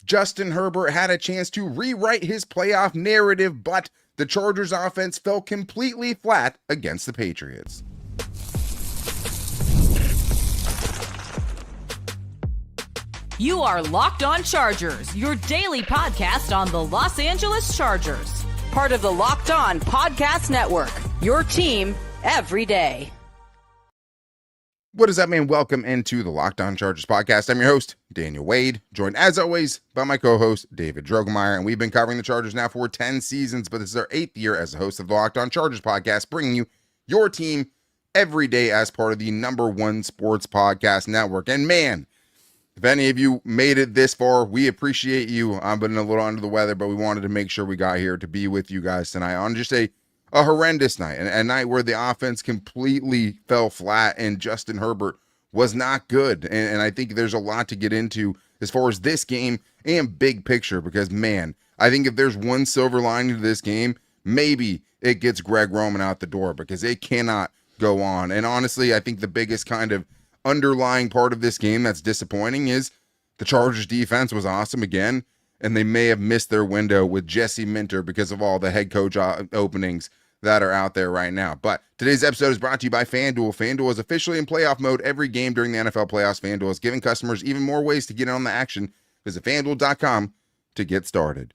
Justin Herbert had a chance to rewrite his playoff narrative, but the Chargers offense fell completely flat against the Patriots. You are Locked On Chargers, your daily podcast on the Los Angeles Chargers. Part of the Locked On Podcast Network, your team every day. What is up, man? Welcome into the Locked On Chargers podcast. I'm your host, Daniel Wade, joined as always by my co-host, David Droegemeier, and we've been covering the Chargers now for 10 seasons, but this is our 8th year as a host of the Locked On Chargers podcast, bringing you your team every day as part of the #1 sports podcast network. And man, if any of you made it this far, we appreciate you. I've been a little under the weather, but we wanted to make sure we got here to be with you guys tonight on just a horrendous night, a night where the offense completely fell flat and Justin Herbert was not good. And I think there's a lot to get into as far as this game and big picture, because man, I think if there's one silver lining to this game, maybe it gets Greg Roman out the door, because it cannot go on. And honestly, I think the biggest kind of underlying part of this game that's disappointing is the Chargers defense was awesome again, and they may have missed their window with Jesse Minter because of all the head coach openings that are out there right now. But today's episode is brought to you by FanDuel. FanDuel is officially in playoff mode every game during the NFL playoffs. FanDuel is giving customers even more ways to get in on the action. Visit FanDuel.com to get started.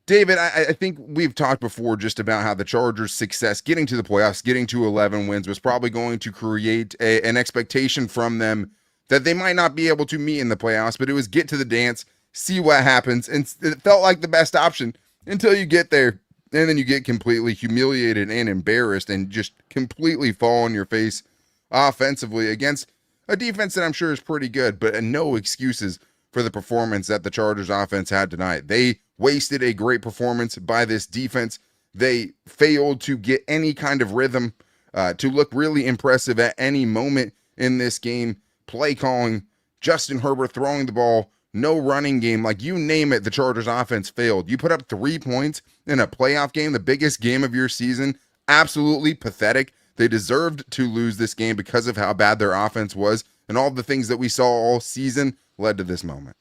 David, I think we've talked before just about how the Chargers' success getting to the playoffs, getting to 11 wins, was probably going to create an expectation from them that they might not be able to meet in the playoffs, but it was get to the dance, see what happens, and it felt like the best option until you get there, and then you get completely humiliated and embarrassed and just completely fall on your face offensively against a defense that I'm sure is pretty good, but no excuses for the performance that the Chargers offense had tonight. They wasted a great performance by this defense. They failed to get any kind of rhythm to look really impressive at any moment in this game. Play calling, Justin Herbert throwing the ball, no running game, like you name it, the Chargers offense failed. You put up 3 points in a playoff game, the biggest game of your season. Absolutely pathetic. They deserved to lose this game because of how bad their offense was, and all the things that we saw all season led to this moment.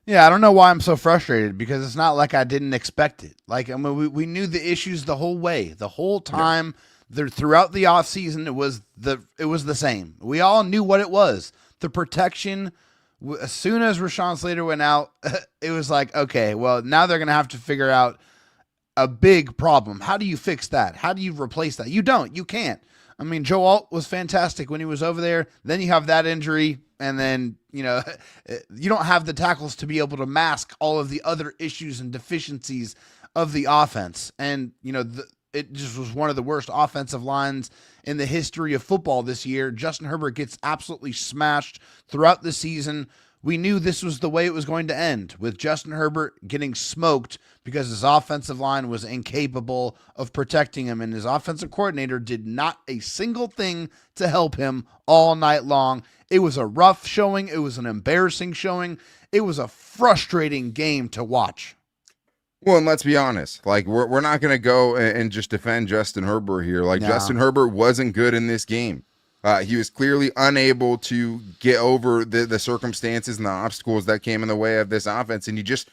Yeah, I don't know why I'm so frustrated, because it's not like I didn't expect it. Like, I mean, we knew the issues the whole way, the whole time. Yeah. Throughout the offseason, it was the same. We all knew what it was. The protection. As soon as Rashawn Slater went out, it was like, okay, well, now they're going to have to figure out a big problem. How do you fix that? How do you replace that? You don't. You can't. I mean, Joe Alt was fantastic when he was over there. Then you have that injury, and then, you don't have the tackles to be able to mask all of the other issues and deficiencies of the offense. And, it just was one of the worst offensive lines in the history of football this year. Justin Herbert gets absolutely smashed throughout the season. We knew this was the way it was going to end, with Justin Herbert getting smoked because his offensive line was incapable of protecting him, and his offensive coordinator did not a single thing to help him all night long. It was a rough showing. It was an embarrassing showing. It was a frustrating game to watch. Well, and let's be honest, like we're not going to go and just defend Justin Herbert here. Like, no. Justin Herbert wasn't good in this game. He was clearly unable to get over the circumstances and the obstacles that came in the way of this offense, and he just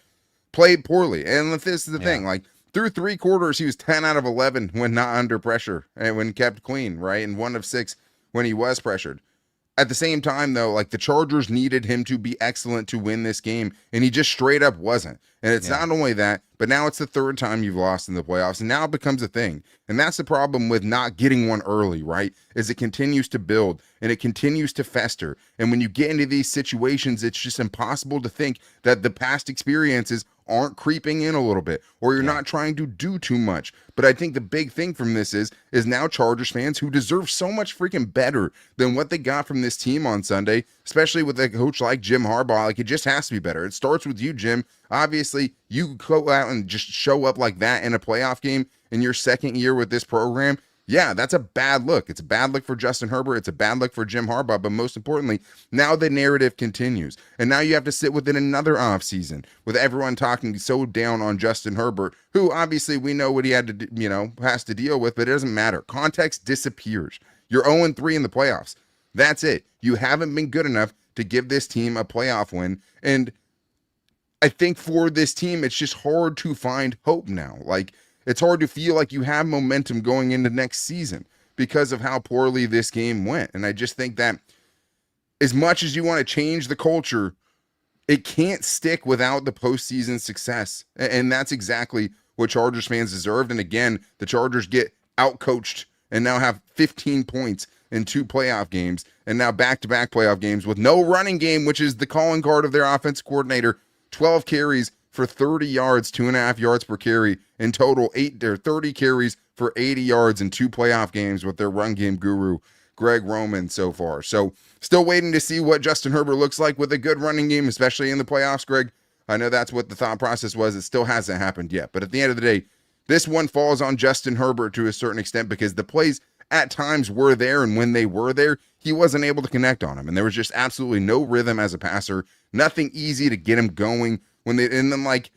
played poorly. And this is the thing, like through 3 quarters, he was 10 out of 11 when not under pressure and when kept clean, right? And 1 of 6 when he was pressured. At the same time, though, like the Chargers needed him to be excellent to win this game, and he just straight up wasn't. And it's not only that, but now it's the 3rd time you've lost in the playoffs, and now it becomes a thing. And that's the problem with not getting one early, right? Is it continues to build, and it continues to fester. And when you get into these situations, it's just impossible to think that the past experiences aren't creeping in a little bit, or you're not trying to do too much. But I think the big thing from this is now Chargers fans who deserve so much freaking better than what they got from this team on Sunday, especially with a coach like Jim Harbaugh. Like, it just has to be better. It starts with you, Jim. Obviously, you go out and just show up like that in a playoff game in your 2nd year with this program. Yeah, that's a bad look. It's a bad look for Justin Herbert. It's a bad look for Jim Harbaugh. But most importantly, now the narrative continues. And now you have to sit within another offseason with everyone talking so down on Justin Herbert, who obviously we know what he had to, has to deal with, but it doesn't matter. Context disappears. You're 0-3 in the playoffs. That's it. You haven't been good enough to give this team a playoff win. And I think for this team, it's just hard to find hope now. Like, it's hard to feel like you have momentum going into next season because of how poorly this game went. And I just think that as much as you want to change the culture, it can't stick without the postseason success. And that's exactly what Chargers fans deserved. And again, the Chargers get outcoached and now have 15 points in 2 playoff games, and now back-to-back playoff games with no running game, which is the calling card of their offense coordinator. 12 carries for 30 yards, 2.5 yards per carry. In total, 30 carries for 80 yards in 2 playoff games with their run game guru, Greg Roman, so far. So still waiting to see what Justin Herbert looks like with a good running game, especially in the playoffs, Greg. I know that's what the thought process was. It still hasn't happened yet. But at the end of the day, this one falls on Justin Herbert to a certain extent because the plays at times were there, and when they were there, he wasn't able to connect on them. And there was just absolutely no rhythm as a passer, nothing easy to get him going. And then, like,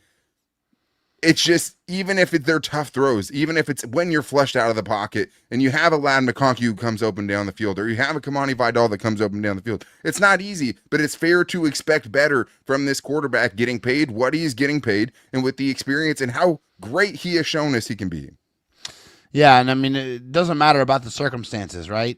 it's just, even if they're tough throws, even if it's when you're flushed out of the pocket and you have a Ladd McConkey who comes open down the field, or you have a Kamani Vidal that comes open down the field, it's not easy, but it's fair to expect better from this quarterback getting paid what he's getting paid and with the experience and how great he has shown us he can be. Yeah, and I mean, it doesn't matter about the circumstances, right?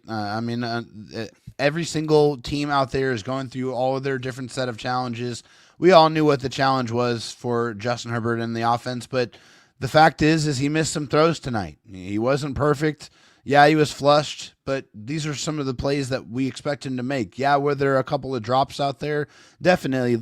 Every single team out there is going through all of their different set of challenges. We all knew what the challenge was for Justin Herbert in the offense, but the fact is he missed some throws tonight. He wasn't perfect. Yeah, he was flushed, but these are some of the plays that we expect him to make. Yeah, were there a couple of drops out there? Definitely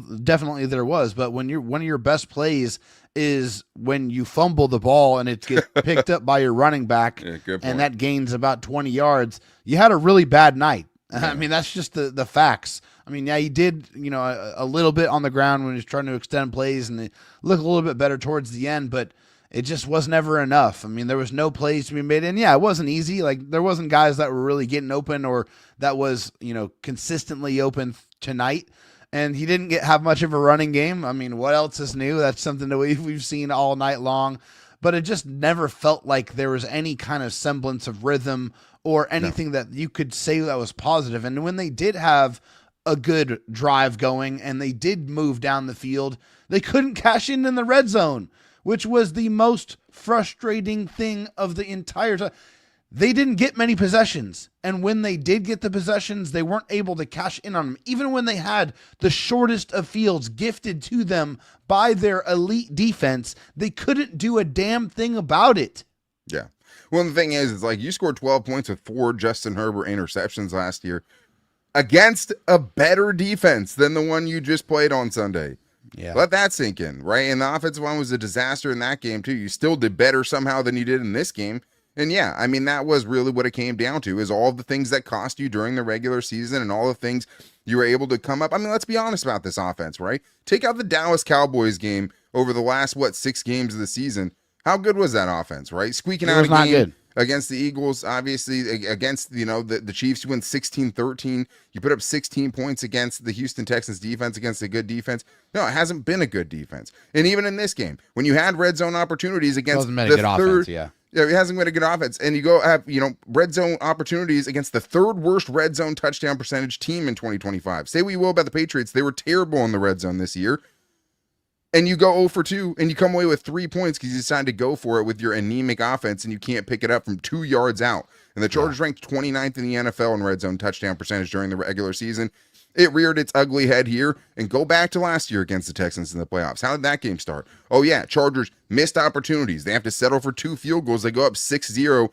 there was, but when one of your best plays is when you fumble the ball and it gets picked up by your running back, and that gains about 20 yards, you had a really bad night. Yeah. I mean, that's just the facts. I mean, yeah, he did, a little bit on the ground when he was trying to extend plays, and it looked a little bit better towards the end, but it just was never enough. I mean, there was no plays to be made, and yeah, it wasn't easy. Like, there wasn't guys that were really getting open or that was, consistently open tonight. And he didn't have much of a running game. I mean, what else is new? That's something that we've seen all night long. But it just never felt like there was any kind of semblance of rhythm or anything that you could say that was positive. And when they did have a good drive going and they did move down the field, they couldn't cash in the red zone, which was the most frustrating thing of the entire time. They didn't get many possessions, and when they did get the possessions, they weren't able to cash in on them. Even when they had the shortest of fields gifted to them by their elite defense, they couldn't do a damn thing about it. Yeah. Well, the thing is like you scored 12 points with 4 Justin Herbert interceptions last year against a better defense than the one you just played on Sunday. Yeah. Let that sink in, right? And the offensive line was a disaster in that game, too. You still did better somehow than you did in this game. And yeah, I mean, that was really what it came down to, is all the things that cost you during the regular season and all the things you were able to come up. I mean, let's be honest about this offense, right? Take out the Dallas Cowboys game over the last, 6 games of the season. How good was that offense, right? Squeaking out a game good against the Eagles, obviously, against, the Chiefs. You win 16-13. You put up 16 points against the Houston Texans defense, against a good defense. No, it hasn't been a good defense. And even in this game, when you had red zone opportunities against the third, yeah, it hasn't been a good offense. And you go have, red zone opportunities against the 3rd worst red zone touchdown percentage team in 2025. Say what you will about the Patriots. They were terrible in the red zone this year. And you go 0 for 2 and you come away with 3 points because you decided to go for it with your anemic offense and you can't pick it up from 2 yards out. And the Chargers ranked 29th in the NFL in red zone touchdown percentage during the regular season. It reared its ugly head here, and go back to last year against the Texans in the playoffs. How did that game start? Oh yeah, Chargers missed opportunities. They have to settle for 2 field goals. They go up 6-0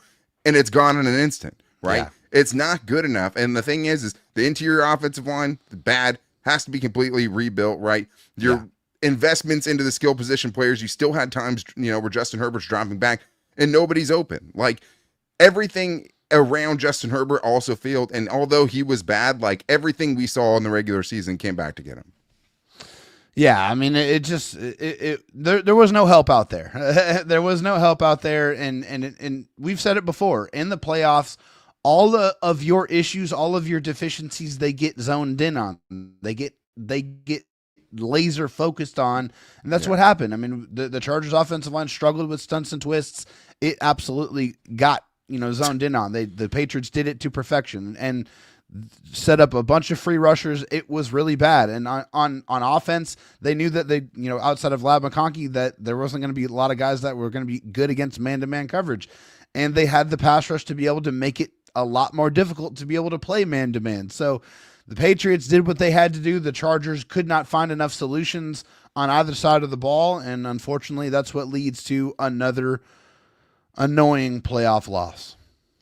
and it's gone in an instant, right? Yeah. It's not good enough. And the thing is the interior offensive line, bad, has to be completely rebuilt, right? Your investments into the skill position players, you still had times, where Justin Herbert's dropping back and nobody's open. Like, everything around Justin Herbert also failed, and although he was bad, like, everything we saw in the regular season came back to get him. Yeah, I mean, there was no help out there. There was no help out there, and we've said it before. In the playoffs, all of your issues, all of your deficiencies, they get zoned in on. They get laser focused on, and that's what happened. I mean, the Chargers offensive line struggled with stunts and twists. It absolutely got zoned in on. The Patriots did it to perfection, and set up a bunch of free rushers. It was really bad. And on offense, they knew that they, outside of Lab McConkey, that there wasn't going to be a lot of guys that were going to be good against man-to-man coverage. And they had the pass rush to be able to make it a lot more difficult to be able to play man-to-man. So the Patriots did what they had to do. The Chargers could not find enough solutions on either side of the ball, and unfortunately, that's what leads to another annoying playoff loss.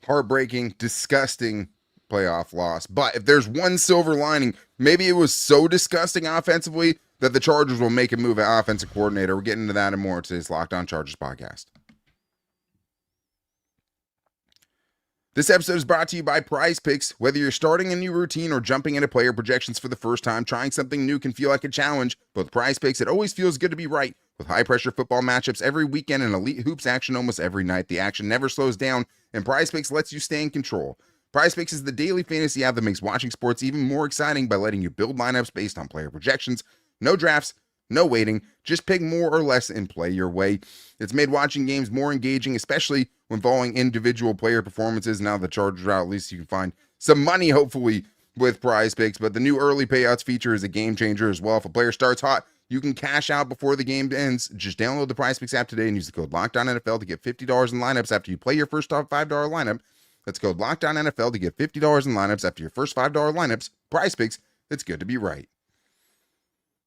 Heartbreaking, disgusting playoff loss. But if there's one silver lining, maybe it was so disgusting offensively that the Chargers will make a move at offensive coordinator. We're getting into that and more in today's Locked On Chargers podcast. This episode is brought to you by Prize Picks. Whether you're starting a new routine or jumping into player projections for the first time, trying something new can feel like a challenge. But with Prize Picks, it always feels good to be right. With high-pressure football matchups every weekend and elite hoops action almost every night, the action never slows down, and Prize Picks lets you stay in control. Prize Picks is the daily fantasy app that makes watching sports even more exciting by letting you build lineups based on player projections. No drafts, no waiting, just pick more or less and play your way. It's made watching games more engaging, especially when following individual player performances. Now the Chargers are out, at least you can find some money, hopefully, with Prize Picks. But the new early payouts feature is a game changer as well. If a player starts hot, you can cash out before the game ends. Just download the Prize Picks app today and use the code LOCKEDONNFL to get $50 in lineups after you play your first $5 lineup. That's code LOCKEDONNFL to get $50 in lineups after your first $5 lineups. Prize Picks, it's good to be right.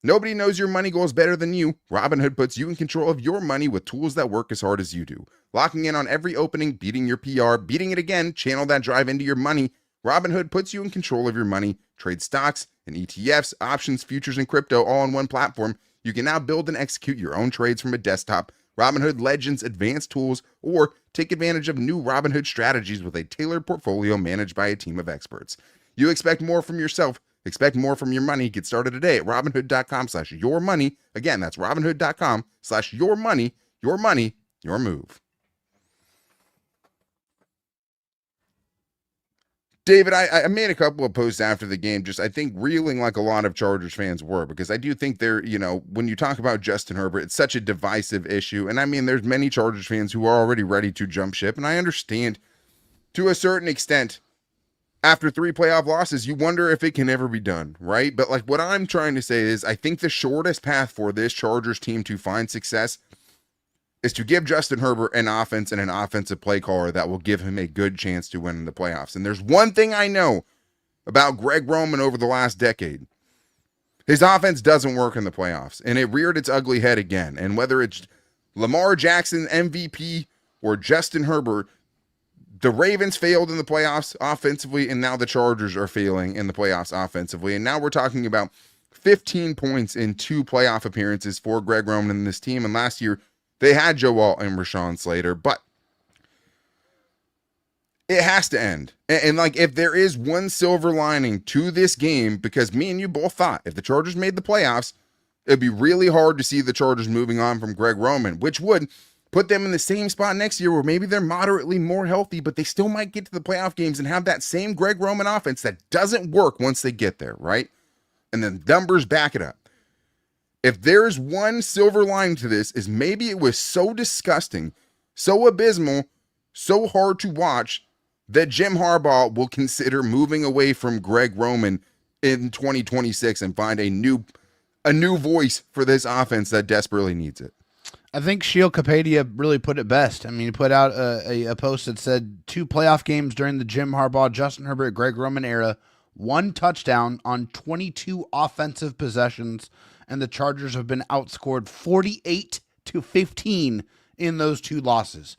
Nobody knows your money goals better than you. Robinhood puts you in control of your money with tools that work as hard as you do. Locking in on every opening, beating your PR, beating it again, channel that drive into your money. Robinhood puts you in control of your money. Trade stocks and ETFs, options, futures, and crypto all on one platform. You can now build and execute your own trades from a desktop. Robinhood Legends advanced tools, or take advantage of new Robinhood strategies with a tailored portfolio managed by a team of experts. You expect more from yourself. Expect more from your money. Get started today at Robinhood.com/yourmoney. Again, that's Robinhood.com/yourmoney. Your money, your move. David, I made a couple of posts after the game, just I think reeling like a lot of Chargers fans were, because I do think they're, when you talk about Justin Herbert, it's such a divisive issue. And I mean, there's many Chargers fans who are already ready to jump ship. And I understand to a certain extent. After 3 playoff losses, you wonder if it can ever be done, right? But like what I'm trying to say is I think the shortest path for this Chargers team to find success is to give Justin Herbert an offense and an offensive play caller that will give him a good chance to win in the playoffs. And there's one thing I know about Greg Roman over the last decade. His offense doesn't work in the playoffs, and it reared its ugly head again. And whether it's Lamar Jackson, MVP, or Justin Herbert, the Ravens failed in the playoffs offensively, and now the Chargers are failing in the playoffs offensively. And now we're talking about 15 points in 2 playoff appearances for Greg Roman and this team. And last year, they had Joe Alt and Rashawn Slater, but it has to end. And like, if there is one silver lining to this game, because me and you both thought if the Chargers made the playoffs, it'd be really hard to see the Chargers moving on from Greg Roman, which would put them in the same spot next year where maybe they're moderately more healthy, but they still might get to the playoff games and have that same Greg Roman offense that doesn't work once they get there, right? And the numbers back it up. If there's one silver lining to this, is maybe it was so disgusting, so abysmal, so hard to watch that Jim Harbaugh will consider moving away from Greg Roman in 2026 and find a new voice for this offense that desperately needs it. I think Sheil Kapadia really put it best. I mean, he put out a post that said 2 playoff games during the Jim Harbaugh, Justin Herbert, Greg Roman era, 1 touchdown on 22 offensive possessions, and the Chargers have been outscored 48-15 in those 2 losses.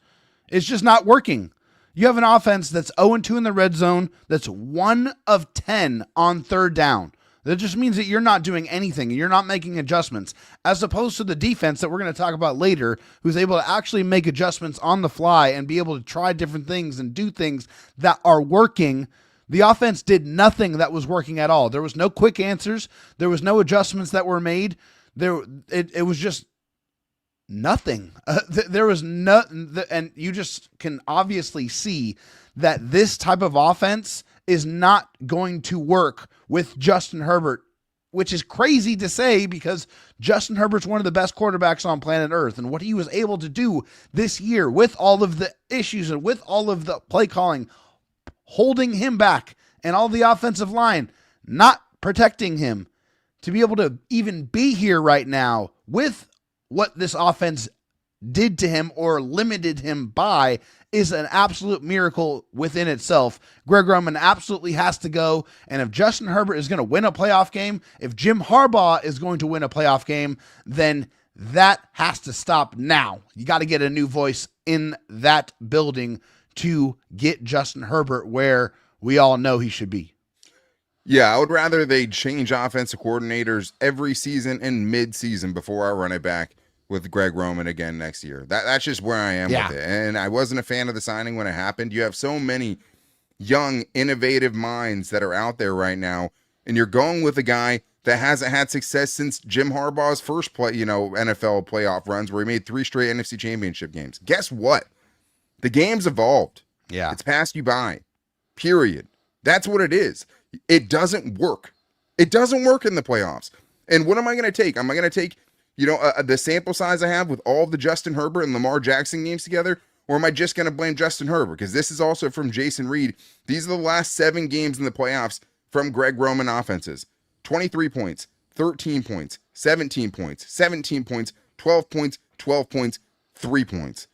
It's just not working. You have an offense that's 0-2 in the red zone, that's 1 of 10 on third down. That just means that you're not doing anything. You're not making adjustments, as opposed to the defense that we're going to talk about later, who's able to actually make adjustments on the fly and be able to try different things and do things that are working. The offense did nothing that was working at all. There was no quick answers. There was no adjustments that were made. It was just nothing. There was nothing, and you just can obviously see that this type of offense is not going to work with Justin Herbert, which is crazy to say because Justin Herbert's one of the best quarterbacks on planet Earth. And what he was able to do this year with all of the issues and with all of the play calling, holding him back and all the offensive line not protecting him to be able to even be here right now with what this offense did to him or limited him by is an absolute miracle within itself. Greg Roman absolutely has to go. And if Justin Herbert is going to win a playoff game, if Jim Harbaugh is going to win a playoff game, then that has to stop now. You got to get a new voice in that building to get Justin Herbert where we all know he should be. Yeah, I would rather they change offensive coordinators every season and mid-season before I run it back with Greg Roman again next year. That's just where I am with it. And I wasn't a fan of the signing when it happened. You have so many young, innovative minds that are out there right now, and you're going with a guy that hasn't had success since Jim Harbaugh's first NFL playoff runs where he made 3 straight NFC Championship games. Guess what? The game's evolved. Yeah. It's passed you by. Period. That's what it is. It doesn't work. It doesn't work in the playoffs. And what am I going to take? Am I going to take, the sample size I have with all of the Justin Herbert and Lamar Jackson games together? Or am I just going to blame Justin Herbert? Because this is also from Jason Reed. These are the last 7 games in the playoffs from Greg Roman offenses. 23 points, 13 points, 17 points, 17 points, 12 points, 12 points, 3 points.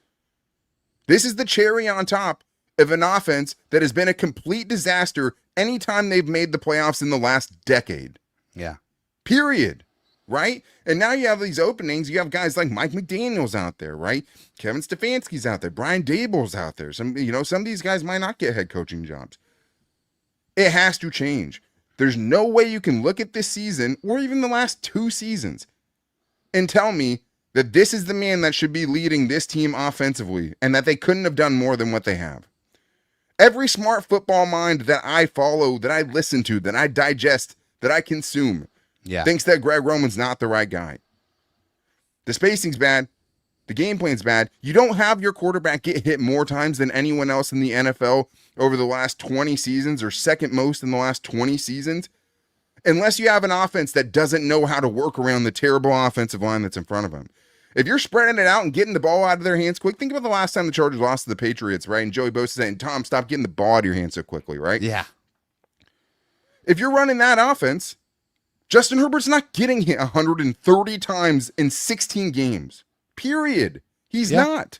This is the cherry on top of an offense that has been a complete disaster anytime they've made the playoffs in the last decade. Yeah. Period. Right? And now you have these openings. You have guys like Mike McDaniel's out there, right? Kevin Stefanski's out there. Brian Daboll's out there. Some of these guys might not get head coaching jobs. It has to change. There's no way you can look at this season or even the last 2 seasons and tell me that this is the man that should be leading this team offensively and that they couldn't have done more than what they have. Every smart football mind that I follow, that I listen to, that I digest, that I consume, thinks that Greg Roman's not the right guy. The spacing's bad. The game plan's bad. You don't have your quarterback get hit more times than anyone else in the NFL over the last 20 seasons, or second most in the last 20 seasons, unless you have an offense that doesn't know how to work around the terrible offensive line that's in front of them. If you're spreading it out and getting the ball out of their hands quick, think about the last time the Chargers lost to the Patriots, right? And Joey Bosa saying, Tom, stop getting the ball out of your hands so quickly, right? Yeah. If you're running that offense, Justin Herbert's not getting hit 130 times in 16 games. Period. He's not.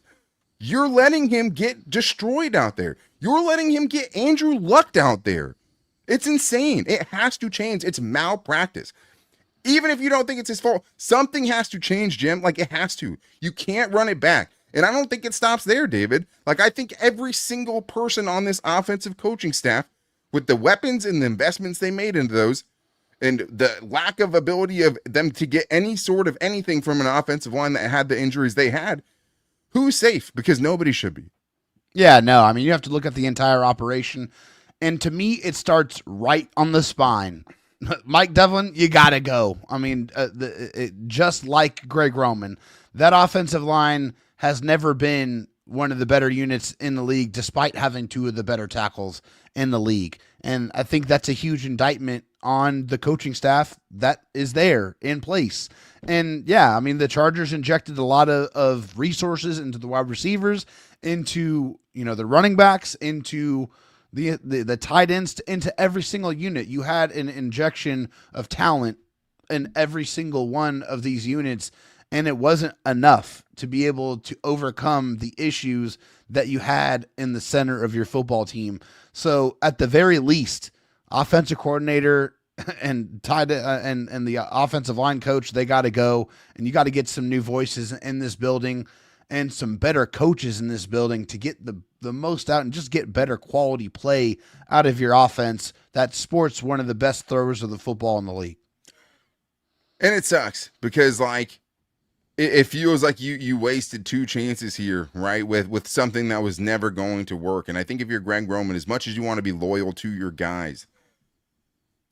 You're letting him get destroyed out there. You're letting him get Andrew Luck out there. It's insane. It has to change. It's malpractice. Even if you don't think it's his fault, something has to change, Jim. Like, it has to. You can't run it back. And I don't think it stops there, David. Like, I think every single person on this offensive coaching staff, with the weapons and the investments they made into those, and the lack of ability of them to get any sort of anything from an offensive line that had the injuries they had, who's safe? Because nobody should be. Yeah, no. I mean, you have to look at the entire operation. And to me, it starts right on the spine. Mike Devlin, you got to go. I mean, just like Greg Roman, that offensive line has never been one of the better units in the league, despite having 2 of the better tackles in the league. And I think that's a huge indictment on the coaching staff that is there in place. And yeah, I mean, the Chargers injected a lot of resources into the wide receivers, into, the running backs, into the tight ends, into every single unit. You had an injection of talent in every single one of these units, and it wasn't enough to be able to overcome the issues that you had in the center of your football team. So at the very least, offensive coordinator and the offensive line coach, they got to go, and you got to get some new voices in this building and some better coaches in this building to get the most out and just get better quality play out of your offense that sports one of the best throwers of the football in the league. And it sucks because, like, it feels like you wasted 2 chances here, right, with something that was never going to work. And I think if you're Greg Roman, as much as you want to be loyal to your guys,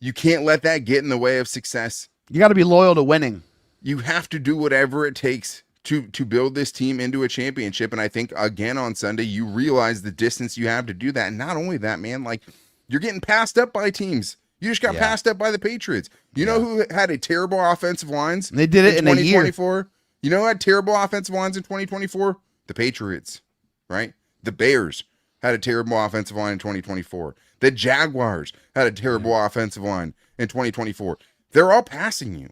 you can't let that get in the way of success. You got to be loyal to winning. You have to do whatever it takes to build this team into a championship. And I think, again, on Sunday, you realize the distance you have to do that. And not only that, man, like, you're getting passed up by teams. You just got passed up by the Patriots. You know who had a terrible offensive lines? They did it in 2024? a year. You know who had terrible offensive lines in 2024? The Patriots, right? The Bears had a terrible offensive line in 2024. The Jaguars had a terrible offensive line in 2024. They're all passing you.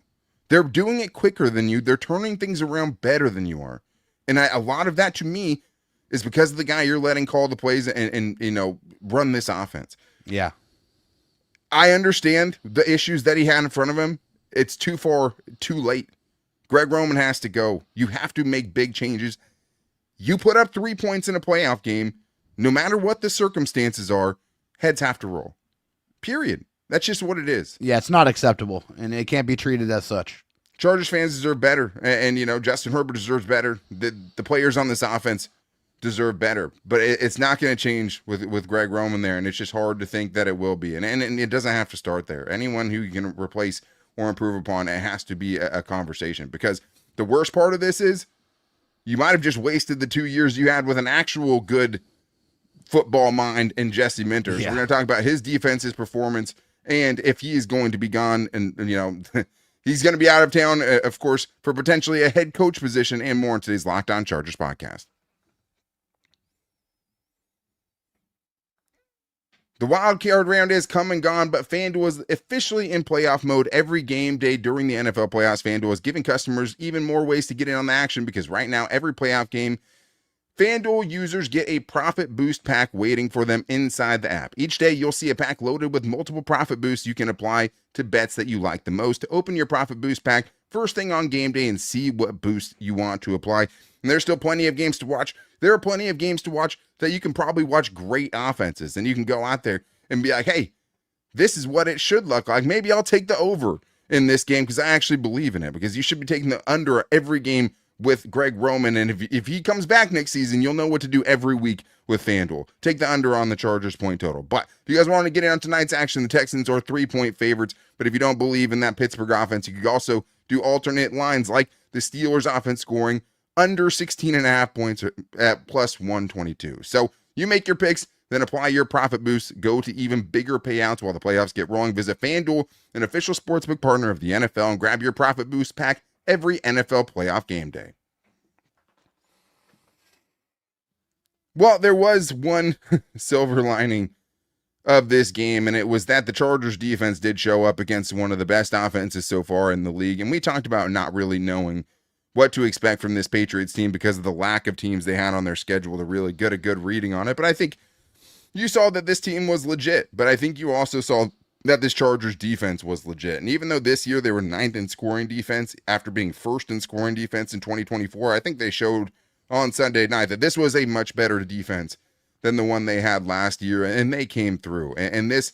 They're doing it quicker than you. They're turning things around better than you are. And a lot of that, to me, is because of the guy you're letting call the plays and run this offense. Yeah. I understand the issues that he had in front of him. It's too far, too late. Greg Roman has to go. You have to make big changes. You put up 3 points in a playoff game, no matter what the circumstances are, heads have to roll. Period. That's just what it is. Yeah, it's not acceptable, and it can't be treated as such. Chargers fans deserve better, and Justin Herbert deserves better. The players on this offense deserve better, but it's not going to change with Greg Roman there, and it's just hard to think that it will be. And it doesn't have to start there. Anyone who you can replace or improve upon, it has to be a conversation, because the worst part of this is you might have just wasted the 2 years you had with an actual good football mind in Jesse Minters. Yeah. We're going to talk about his defense, his performance, and if he is going to be gone, and he's going to be out of town, of course, for potentially a head coach position, and more in today's Locked On Chargers podcast. The wild card round is come and gone, but FanDuel is officially in playoff mode every game day during the NFL playoffs. FanDuel is giving customers even more ways to get in on the action, because right now, every playoff game, FanDuel users get a profit boost pack waiting for them inside the app. Each day, you'll see a pack loaded with multiple profit boosts you can apply to bets that you like the most. Open your profit boost pack first thing on game day and see what boost you want to apply. And there's still plenty of games to watch. There are plenty of games to watch that you can probably watch great offenses, and you can go out there and be like, hey, this is what it should look like. Maybe I'll take the over in this game because I actually believe in it, because you should be taking the under every game with Greg Roman. And if he comes back next season, you'll know what to do every week with FanDuel. Take the under on the Chargers point total. But if you guys want to get in on tonight's action, the Texans are 3-point favorites. But if you don't believe in that Pittsburgh offense, you could also do alternate lines like the Steelers offense scoring under 16.5 points at plus 122. So you make your picks, then apply your profit boost. Go to even bigger payouts while the playoffs get rolling. Visit FanDuel, an official sportsbook partner of the NFL, and grab your profit boost pack every NFL playoff game day. Well, there was one silver lining of this game, and it was that the Chargers defense did show up against one of the best offenses so far in the league. And we talked about not really knowing what to expect from this Patriots team because of the lack of teams they had on their schedule to really get a good reading on it. But I think you saw that this team was legit, but I think you also saw that this Chargers defense was legit. And even though this year they were 9th in scoring defense after being 1st in scoring defense in 2024, I think they showed on Sunday night that this was a much better defense than the one they had last year, and they came through. And this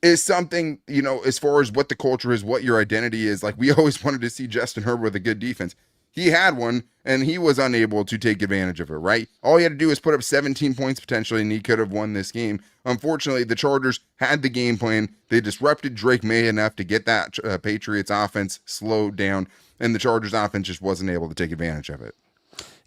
is something, as far as what the culture is, what your identity is. Like, we always wanted to see Justin Herbert with a good defense. He had one, and he was unable to take advantage of it, right? All he had to do was put up 17 points potentially, and he could have won this game. Unfortunately, the Chargers had the game plan. They disrupted Drake May enough to get that Patriots offense slowed down, and the Chargers offense just wasn't able to take advantage of it.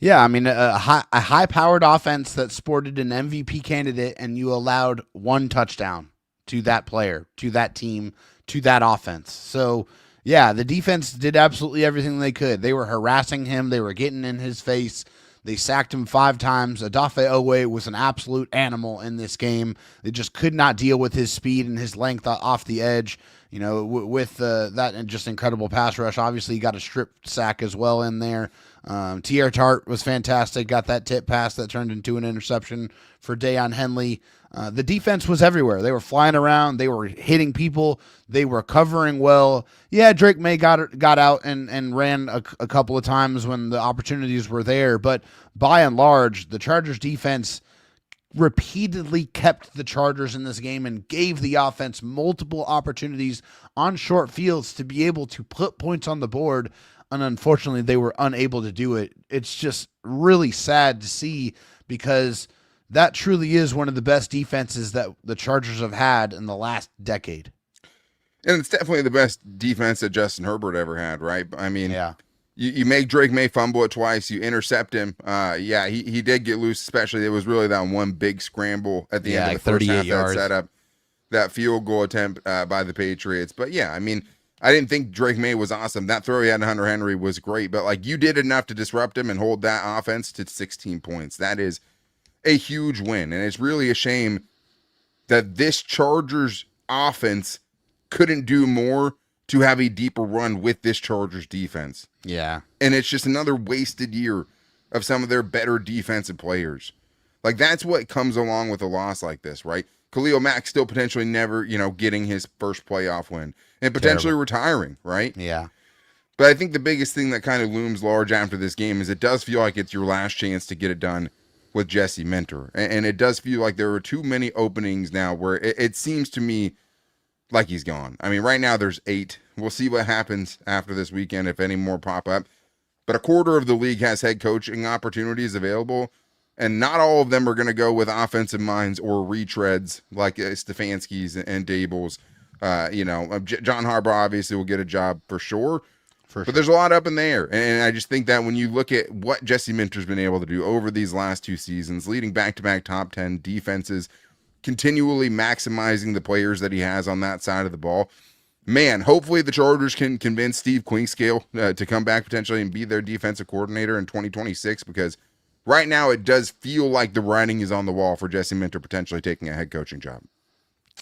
Yeah, I mean, a high-powered offense that sported an MVP candidate, and you allowed one touchdown to that player, to that team, to that offense. So, yeah, the defense did absolutely everything they could. They were harassing him. They were getting in his face. They sacked him 5 times. Odafe Owe was an absolute animal in this game. They just could not deal with his speed and his length off the edge. With that just incredible pass rush. Obviously, he got a strip sack as well in there. T.R. Tart was fantastic. Got that tip pass that turned into an interception for Deion Henley. The defense was everywhere. They were flying around. They were hitting people. They were covering well. Yeah, Drake May got out and ran a couple of times when the opportunities were there. But by and large, the Chargers defense repeatedly kept the Chargers in this game and gave the offense multiple opportunities on short fields to be able to put points on the board. And unfortunately, they were unable to do it. It's just really sad to see, because that truly is one of the best defenses that the Chargers have had in the last decade. And it's definitely the best defense that Justin Herbert ever had, right? I mean, yeah. You make Drake May fumble it twice. You intercept him. He did get loose, especially. It was really that one big scramble at the end of the first half that set up that field goal attempt by the Patriots. But, yeah, I mean, I didn't think Drake May was awesome. That throw he had to Hunter Henry was great. But, you did enough to disrupt him and hold that offense to 16 points. That is a huge win. And it's really a shame that this Chargers offense couldn't do more to have a deeper run with this Chargers defense. Yeah. And it's just another wasted year of some of their better defensive players. Like, that's what comes along with a loss like this, right? Khalil Mack still potentially never, getting his first playoff win and potentially retiring, right? Yeah. But I think the biggest thing that kind of looms large after this game is it does feel like it's your last chance to get it done with Jesse Minter. And it does feel like there are too many openings now where it seems to me like he's gone. I mean, right now there's 8. We'll see what happens after this weekend, if any more pop up. But a quarter of the league has head coaching opportunities available, and not all of them are going to go with offensive minds or retreads like Stefanski's and Dable's. John Harbaugh obviously will get a job for sure. But there's a lot up in the air. And I just think that when you look at what Jesse Minter's been able to do over these last 2 seasons, leading back-to-back top 10 defenses, continually maximizing the players that he has on that side of the ball, man, hopefully the Chargers can convince Steve Quingscale to come back potentially and be their defensive coordinator in 2026, because right now it does feel like the writing is on the wall for Jesse Minter potentially taking a head coaching job.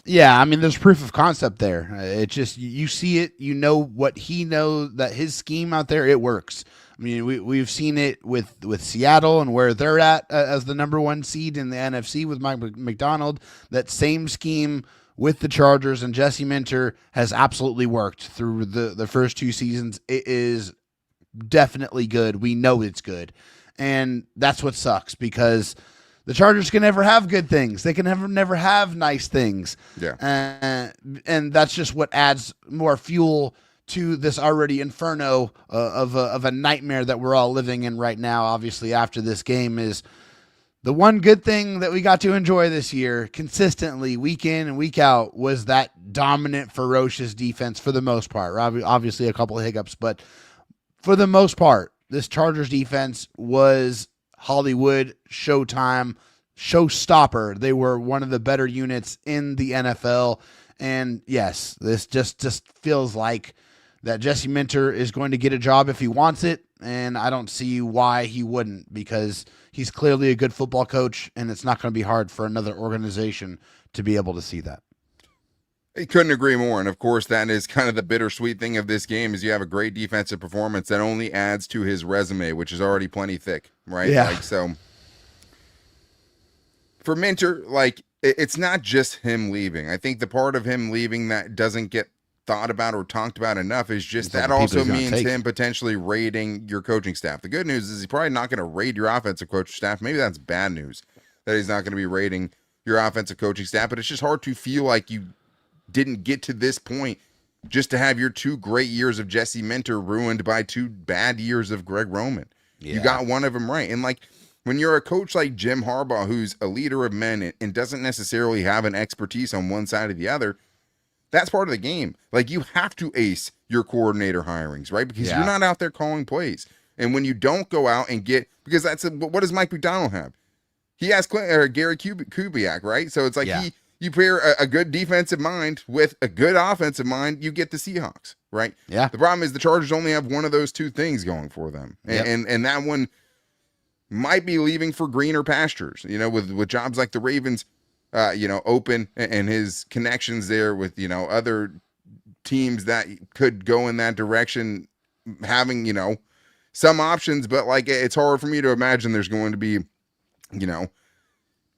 Yeah, I mean, there's proof of concept there. It just, you see it, what he knows, that his scheme out there, it works. I mean, we've seen it with Seattle and where they're at as the number 1 seed in the NFC with Mike McDonald. That same scheme with the Chargers and Jesse Minter has absolutely worked through the first 2 seasons. It is definitely good. We know it's good. And that's what sucks, because the Chargers can never have good things. They can never have nice things. Yeah. And that's just what adds more fuel to this already inferno of a nightmare that we're all living in right now. Obviously, after this game, is the one good thing that we got to enjoy this year consistently, week in and week out, was that dominant, ferocious defense for the most part. Obviously, a couple of hiccups, but for the most part, this Chargers defense was Hollywood, Showtime, showstopper. They were one of the better units in the NFL. And yes, this just feels like that Jesse Minter is going to get a job if he wants it. And I don't see why he wouldn't, because he's clearly a good football coach, and it's not going to be hard for another organization to be able to see that. I couldn't agree more. And of course, that is kind of the bittersweet thing of this game, is you have a great defensive performance that only adds to his resume, which is already plenty thick, right? Yeah. So for Minter, it's not just him leaving. I think the part of him leaving that doesn't get thought about or talked about enough is just that also means him potentially raiding your coaching staff. The good news is he's probably not going to raid your offensive coaching staff. Maybe that's bad news that he's not going to be raiding your offensive coaching staff, but it's just hard to feel like you didn't get to this point just to have your 2 great years of Jesse Minter ruined by 2 bad years of Greg Roman. Yeah. You got one of them right. And when you're a coach like Jim Harbaugh, who's a leader of men and doesn't necessarily have an expertise on one side or the other, that's part of the game. You have to ace your coordinator hirings, right? Because you're not out there calling plays. And when you don't go out and because what does Mike McDonald have? He has Gary Kubiak, right? So it's you pair a good defensive mind with a good offensive mind, you get the Seahawks, right? Yeah. The problem is the Chargers only have one of those 2 things going for them. And that one might be leaving for greener pastures, with jobs like the Ravens, open, and his connections there with, other teams that could go in that direction, having, some options, but it's hard for me to imagine there's going to be,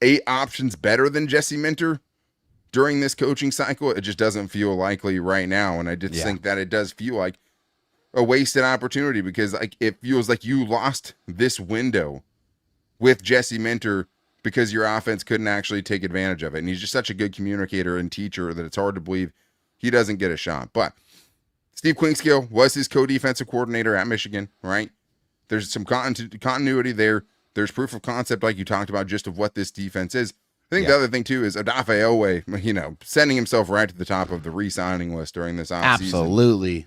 8 options better than Jesse Minter during this coaching cycle. It just doesn't feel likely right now. And I just think that it does feel like a wasted opportunity, because it feels like you lost this window with Jesse Minter because your offense couldn't actually take advantage of it. And he's just such a good communicator and teacher that it's hard to believe he doesn't get a shot. But Steve Quingscale was his co-defensive coordinator at Michigan, right? There's some continuity there. There's proof of concept, like you talked about, just of what this defense is. I think the other thing, too, is Odafe Oweh, sending himself right to the top of the re-signing list during this offseason. Absolutely.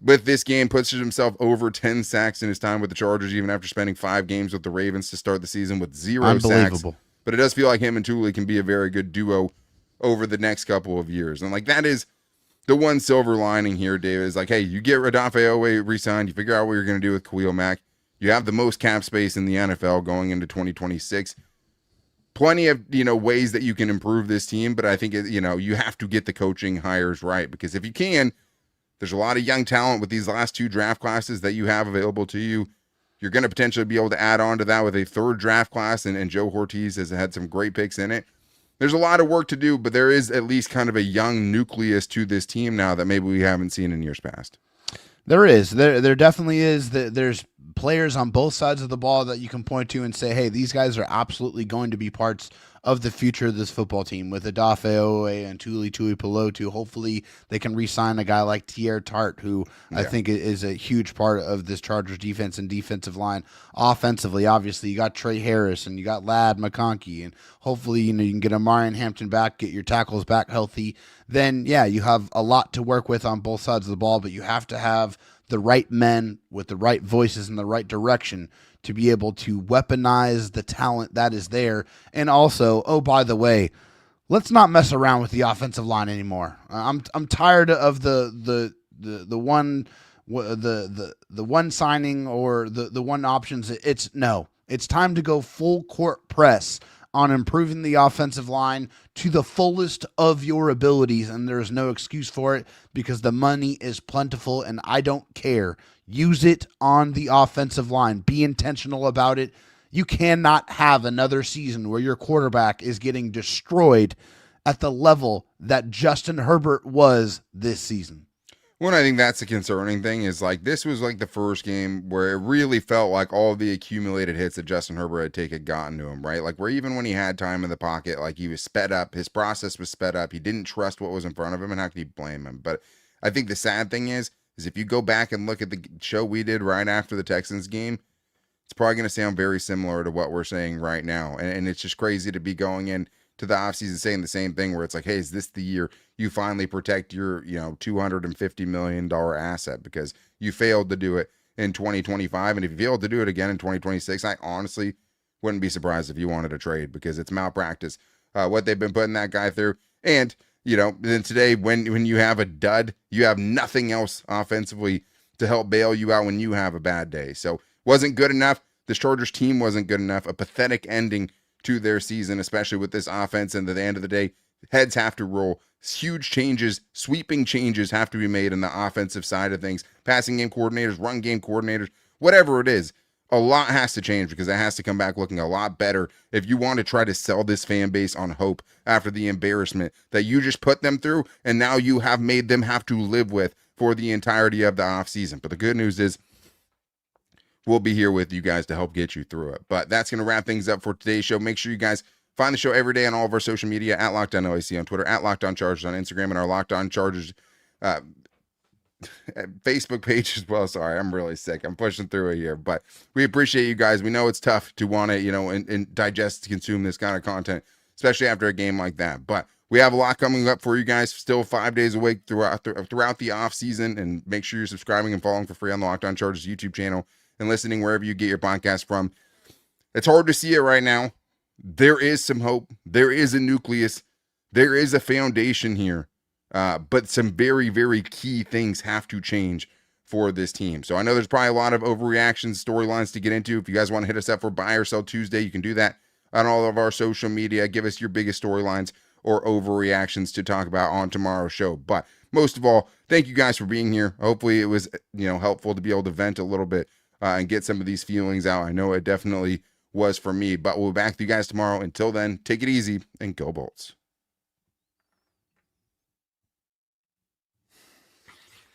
With this game, puts himself over 10 sacks in his time with the Chargers, even after spending 5 games with the Ravens to start the season with 0 sacks. But it does feel like him and Tuli can be a very good duo over the next couple of years. And that is the one silver lining here, David, is hey, you get Odafe Oweh re-signed, you figure out what you're going to do with Khalil Mack. You have the most cap space in the NFL going into 2026. plenty of, ways that you can improve this team, but I think, you have to get the coaching hires right, because if you can, there's a lot of young talent with these last 2 draft classes that you have available to you. You're going to potentially be able to add on to that with a 3rd draft class, and Joe Ortiz has had some great picks in it. There's a lot of work to do, but there is at least kind of a young nucleus to this team now that maybe we haven't seen in years past. There is. There definitely is. There's players on both sides of the ball that you can point to and say, hey, these guys are absolutely going to be parts of the future of this football team. With Odafe Owe and Tuli Tuipulotu, hopefully they can re-sign a guy like Tier Tart, who I think is a huge part of this Chargers defense and defensive line. Offensively, obviously, you got Trey Harris and you got Ladd McConkey, and hopefully you can get Amarian Hampton back, get your tackles back healthy. Then, you have a lot to work with on both sides of the ball, but you have to have the right men with the right voices in the right direction to be able to weaponize the talent that is there. And also, oh, by the way, let's not mess around with the offensive line anymore. I'm tired of the one signing or the one options. It's time to go full court press on improving the offensive line to the fullest of your abilities, and there's no excuse for it because the money is plentiful, and I don't care. Use it on the offensive line. Be intentional about it. You cannot have another season where your quarterback is getting destroyed at the level that Justin Herbert was this season. Well, I think that's the concerning thing is this was the first game where it really felt like all the accumulated hits that Justin Herbert had gotten to him, right? Where even when he had time in the pocket, he was sped up, his process was sped up. He didn't trust what was in front of him, and how can you blame him? But I think the sad thing is if you go back and look at the show we did right after the Texans game, it's probably going to sound very similar to what we're saying right now. And it's just crazy to be going in to the offseason saying the same thing where it's hey, is this the year you finally protect your, $250 million asset because you failed to do it in 2025. And if you failed to do it again in 2026, I honestly wouldn't be surprised if you wanted to trade because it's malpractice, what they've been putting that guy through. And, then today when you have a dud, you have nothing else offensively to help bail you out when you have a bad day. So wasn't good enough. This Chargers team wasn't good enough. A pathetic ending to their season, especially with this offense. And at the end of the day, heads have to roll. Huge changes, sweeping changes have to be made on the offensive side of things. Passing game coordinators, run game coordinators, whatever it is, a lot has to change because it has to come back looking a lot better if you want to try to sell this fan base on hope after the embarrassment that you just put them through and now you have made them have to live with for the entirety of the offseason. But the good news is we'll be here with you guys to help get you through it. But that's going to wrap things up for today's show. Make sure you guys find the show every day on all of our social media, at Locked On OAC on Twitter, at Locked On Chargers on Instagram, and our Locked On Chargers Facebook page as well. Sorry, I'm really sick. I'm pushing through it here, but we appreciate you guys. We know it's tough to want to, and digest, consume this kind of content, especially after a game like that. But we have a lot coming up for you guys. Still 5 days a week throughout the off season, and make sure you're subscribing and following for free on the Locked On Chargers YouTube channel and listening wherever you get your podcast from. It's hard to see it right now. There is some hope. There is a nucleus. There is a foundation here. But some very, very key things have to change for this team. So I know there's probably a lot of overreactions, storylines to get into. If you guys want to hit us up for Buy or Sell Tuesday, you can do that on all of our social media. Give us your biggest storylines or overreactions to talk about on tomorrow's show. But most of all, thank you guys for being here. Hopefully it was, helpful to be able to vent a little bit and get some of these feelings out. I know it definitely was for me, but we'll be back with you guys tomorrow. Until then, take it easy and go Bolts.